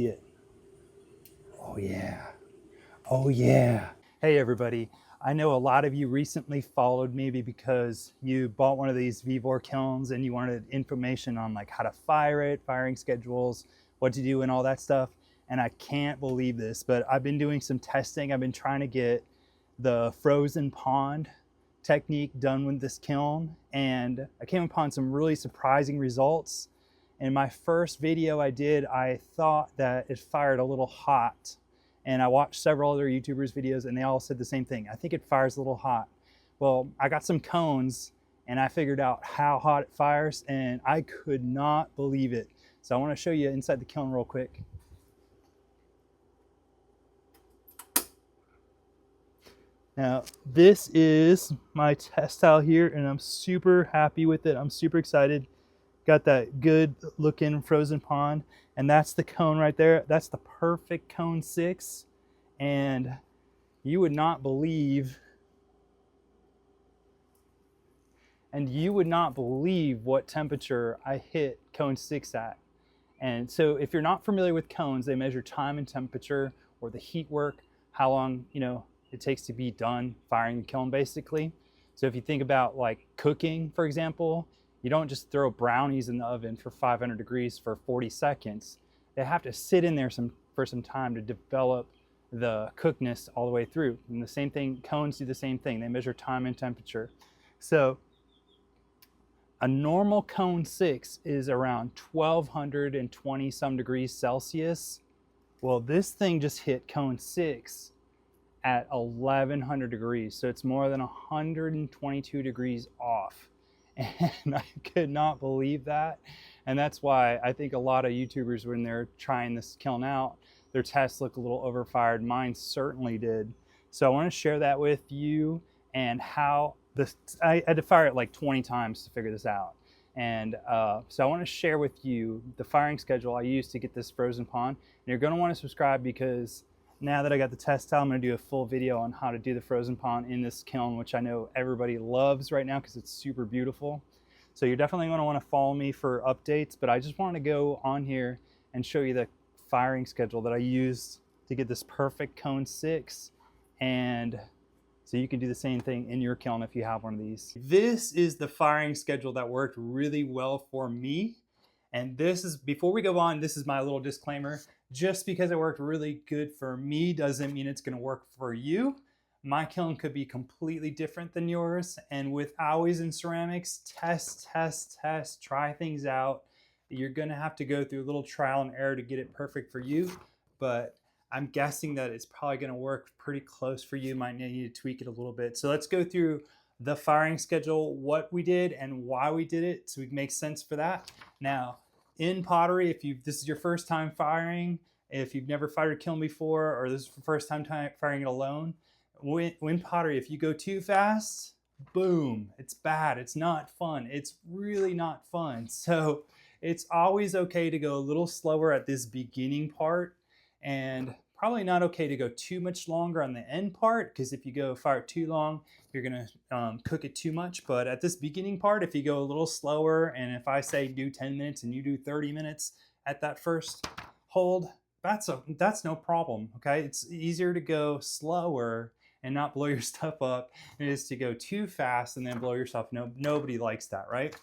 Oh yeah. Oh yeah. Hey everybody. I know a lot of you recently followed me because you bought one of these VEVOR kilns and you wanted information on like how to fire it, firing schedules, what to do and all that stuff. And I can't believe this, but I've been doing some testing. I've been trying to get the frozen pond technique done with this kiln, and I came upon some really surprising results. In my first video I did, I thought that it fired a little hot, and I watched several other YouTubers videos and they all said the same thing. I think it fires a little hot. Well, I got some cones and I figured out how hot it fires and I could not believe it. So I want to show you inside the kiln real quick. Now, this is my test towel here and I'm super happy with it. I'm super excited. Got that good looking frozen pond, and that's the cone right there. That's the perfect cone 6, and you would not believe what temperature I hit cone 6 at. And so if you're not familiar with cones, they measure time and temperature, or the heat work, how long it takes to be done firing the kiln basically. So if you think about like cooking, for example, you don't just throw brownies in the oven for 500 degrees for 40 seconds. They have to sit in there for some time to develop the cookedness all the way through. And the same thing, cones do the same thing. They measure time and temperature. So a normal cone 6 is around 1220 some degrees Celsius. Well, this thing just hit cone 6 at 1100 degrees. So it's more than 122 degrees off. And I could not believe that. And that's why I think a lot of YouTubers, when they're trying this kiln out, their tests look a little overfired. Mine certainly did. So I want to share that with you, and how this, I had to fire it like 20 times to figure this out. And so I want to share with you the firing schedule I used to get this frozen pond. And you're going to want to subscribe, because now that I got the test towel, I'm going to do a full video on how to do the frozen pond in this kiln, which I know everybody loves right now because it's super beautiful. So you're definitely going to want to follow me for updates, but I just want to go on here and show you the firing schedule that I used to get this perfect cone 6, and so you can do the same thing in your kiln if you have one of these. This is the firing schedule that worked really well for me. And this is, before we go on, this is my little disclaimer. Just because it worked really good for me doesn't mean it's going to work for you. My kiln could be completely different than yours. And with always in ceramics, test, try things out. You're going to have to go through a little trial and error to get it perfect for you. But I'm guessing that it's probably going to work pretty close for you. Might need to tweak it a little bit. So let's go through the firing schedule, what we did and why we did it, so it makes sense for that. Now, in pottery, if this is your first time firing, if you've never fired a kiln before, or this is the first time firing it alone, when pottery, if you go too fast, boom, it's bad. It's not fun. It's really not fun. So it's always okay to go a little slower at this beginning part, and probably not okay to go too much longer on the end part, because if you go fire too long, you're going to cook it too much. But at this beginning part, if you go a little slower, and if I say do 10 minutes and you do 30 minutes at that first hold, that's no problem. Okay, it's easier to go slower and not blow your stuff up than it is to go too fast and then blow yourself. Nobody likes that, right?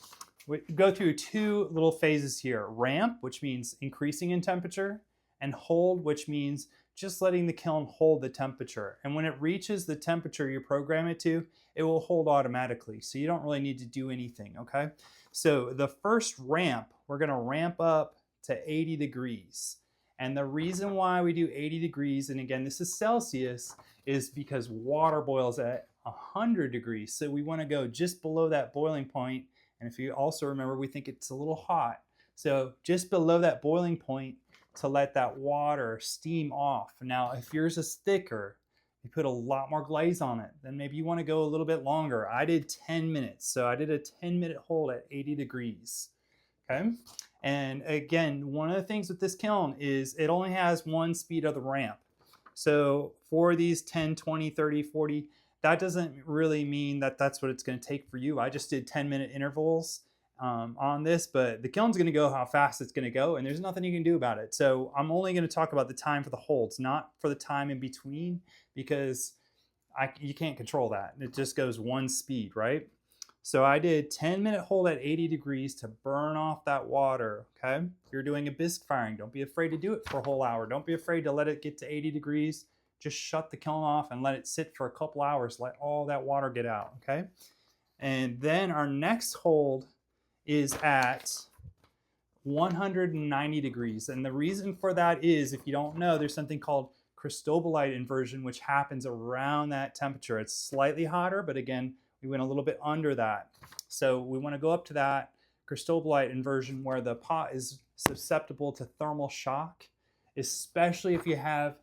We go through 2 little phases here: ramp, which means increasing in temperature, and hold, which means just letting the kiln hold the temperature. And when it reaches the temperature you program it to, it will hold automatically. So you don't really need to do anything, okay? So the first ramp, we're gonna ramp up to 80 degrees. And the reason why we do 80 degrees, and again, this is Celsius, is because water boils at 100 degrees. So we wanna go just below that boiling point. And if you also remember, we think it's a little hot. So just below that boiling point, to let that water steam off. Now, if yours is thicker, you put a lot more glaze on it, then maybe you want to go a little bit longer. I did 10 minutes, so I did a 10-minute hold at 80 degrees. Okay, and again, one of the things with this kiln is it only has one speed of the ramp. So for these 10, 20, 30, 40, that doesn't really mean that that's what it's going to take for you. I just did 10-minute intervals on this, but the kiln's going to go how fast it's going to go, and there's nothing you can do about it. So I'm only going to talk about the time for the holds, not for the time in between, because you can't control that. It just goes one speed, right? So I did 10-minute hold at 80 degrees to burn off that water, okay? If you're doing a bisque firing, don't be afraid to do it for a whole hour. Don't be afraid to let it get to 80 degrees. Just shut the kiln off and let it sit for a couple hours. Let all that water get out, okay? And then our next hold is at 190 degrees. And the reason for that is, if you don't know, there's something called cristobalite inversion, which happens around that temperature. It's slightly hotter, but again, we went a little bit under that. So we want to go up to that cristobalite inversion where the pot is susceptible to thermal shock, especially if you have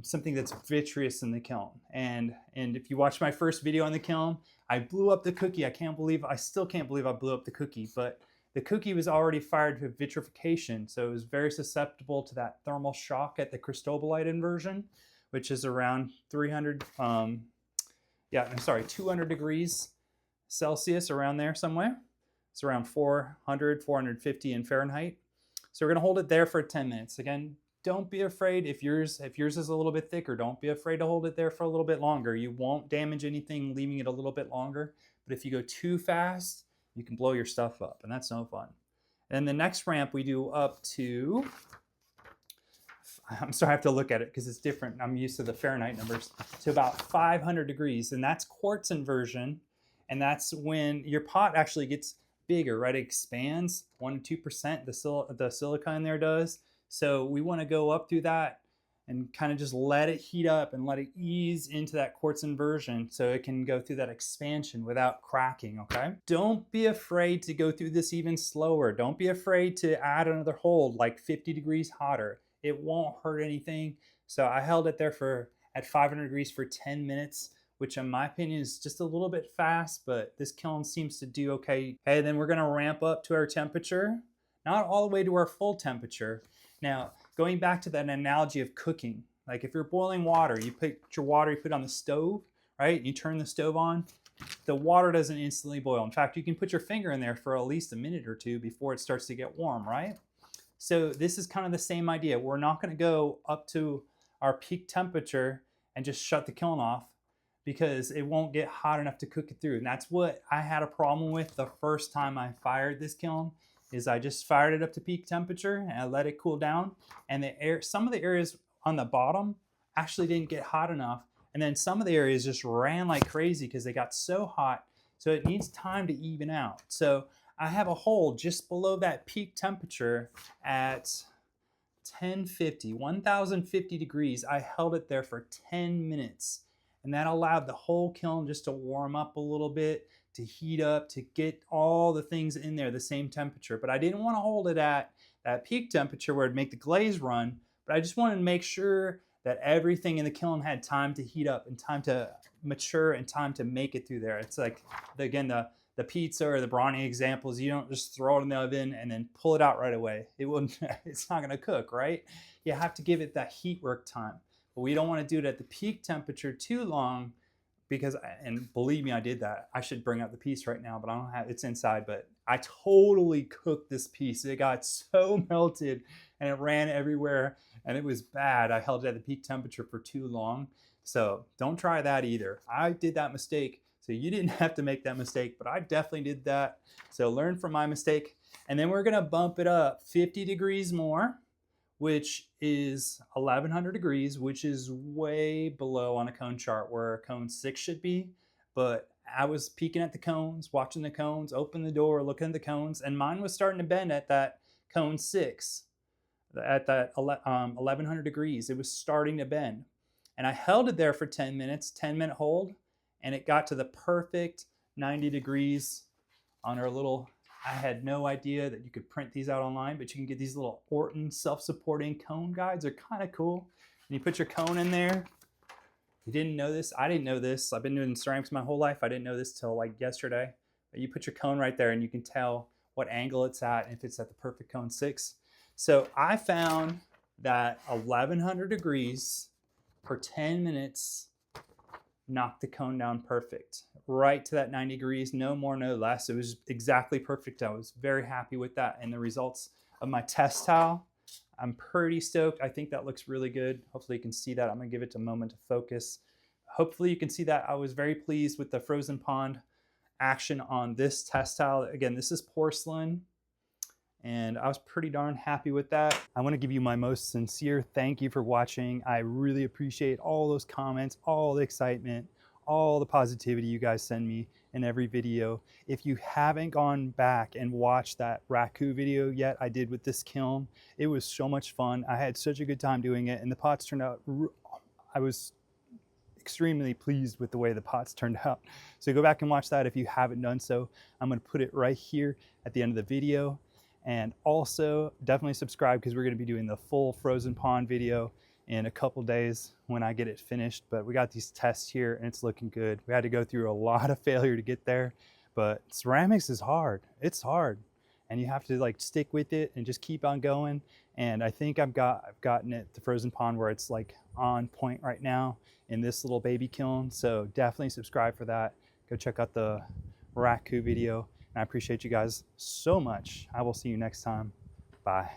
something that's vitreous in the kiln. And if you watch my first video on the kiln, I blew up the cookie. I still can't believe I blew up the cookie, but the cookie was already fired to vitrification, so it was very susceptible to that thermal shock at the cristobalite inversion, which is around 200 degrees Celsius, around there somewhere. It's around 400, 450 in Fahrenheit. So we're gonna hold it there for 10 minutes. Again, don't be afraid if yours is a little bit thicker, don't be afraid to hold it there for a little bit longer. You won't damage anything leaving it a little bit longer, but if you go too fast, you can blow your stuff up, and that's no fun. And the next ramp we do up to, I'm sorry, I have to look at it because it's different. I'm used to the Fahrenheit numbers, to about 500 degrees, and that's quartz inversion, and that's when your pot actually gets bigger, right? It expands 1 to 2%, the silica in there does. So we want to go up through that and kind of just let it heat up and let it ease into that quartz inversion so it can go through that expansion without cracking, okay? Don't be afraid to go through this even slower. Don't be afraid to add another hold like 50 degrees hotter. It won't hurt anything. So I held it there at 500 degrees for 10 minutes, which in my opinion is just a little bit fast, but this kiln seems to do okay. Okay, then we're gonna ramp up to our temperature, not all the way to our full temperature. Now, going back to that analogy of cooking, like if you're boiling water, you put your water, you put it on the stove, right? You turn the stove on, the water doesn't instantly boil. In fact, you can put your finger in there for at least a minute or two before it starts to get warm, right? So this is kind of the same idea. We're not going to go up to our peak temperature and just shut the kiln off because it won't get hot enough to cook it through. And that's what I had a problem with the first time I fired this kiln. Is I just fired it up to peak temperature and I let it cool down, and some of the areas on the bottom actually didn't get hot enough, and then some of the areas just ran like crazy because they got so hot, so it needs time to even out. So I have a hole just below that peak temperature at 1050 degrees. I held it there for 10 minutes, and that allowed the whole kiln just to warm up a little bit, to heat up, to get all the things in there the same temperature. But I didn't want to hold it at that peak temperature where it'd make the glaze run, but I just wanted to make sure that everything in the kiln had time to heat up and time to mature and time to make it through there. It's like, again, the pizza or the brownie examples, you don't just throw it in the oven and then pull it out right away. It's not gonna cook, right? You have to give it that heat work time. But we don't want to do it at the peak temperature too long, because, and believe me, I did that. I should bring out the piece right now, but I don't have, it's inside, but I totally cooked this piece. It got so melted and it ran everywhere and it was bad. I held it at the peak temperature for too long. So don't try that either. I did that mistake. So you didn't have to make that mistake, but I definitely did that. So learn from my mistake. And then we're gonna bump it up 50 degrees more, which is 1100 degrees, which is way below on a cone chart where a cone 6 should be. But I was peeking at the cones, watching the cones, open the door, looking at the cones, and mine was starting to bend at that cone 6, at that 1100 degrees. It was starting to bend. And I held it there for 10 minutes, 10-minute hold, and it got to the perfect 90 degrees on our little, I had no idea that you could print these out online, but you can get these little Orton self-supporting cone guides. They're kind of cool. And you put your cone in there. You didn't know this. I didn't know this. I've been doing ceramics my whole life. I didn't know this till like yesterday. But you put your cone right there and you can tell what angle it's at and if it's at the perfect cone 6. So I found that 1100 degrees for 10 minutes knocked the cone down perfect, right to that 90 degrees, no more, no less. It was exactly perfect. I was very happy with that. And the results of my test towel, I'm pretty stoked. I think that looks really good. Hopefully you can see that. I'm gonna give it a moment to focus. Hopefully you can see that I was very pleased with the frozen pond action on this test towel. Again, this is porcelain, and I was pretty darn happy with that. I want to give you my most sincere thank you for watching. I really appreciate all those comments, all the excitement, all the positivity you guys send me in every video. If you haven't gone back and watched that raku video yet I did with this kiln, it was so much fun. I had such a good time doing it, and the pots turned out, I was extremely pleased with the way the pots turned out. So go back and watch that if you haven't done so. I'm going to put it right here at the end of the video. And also definitely subscribe, because we're going to be doing the full frozen pond video in a couple days when I get it finished. But we got these tests here and it's looking good. We had to go through a lot of failure to get there, but ceramics is hard. It's hard, and you have to like stick with it and just keep on going. And I think I've gotten it, the frozen pond, where it's like on point right now in this little baby kiln. So definitely subscribe for that. Go check out the raku video. And I appreciate you guys so much. I will see you next time. Bye.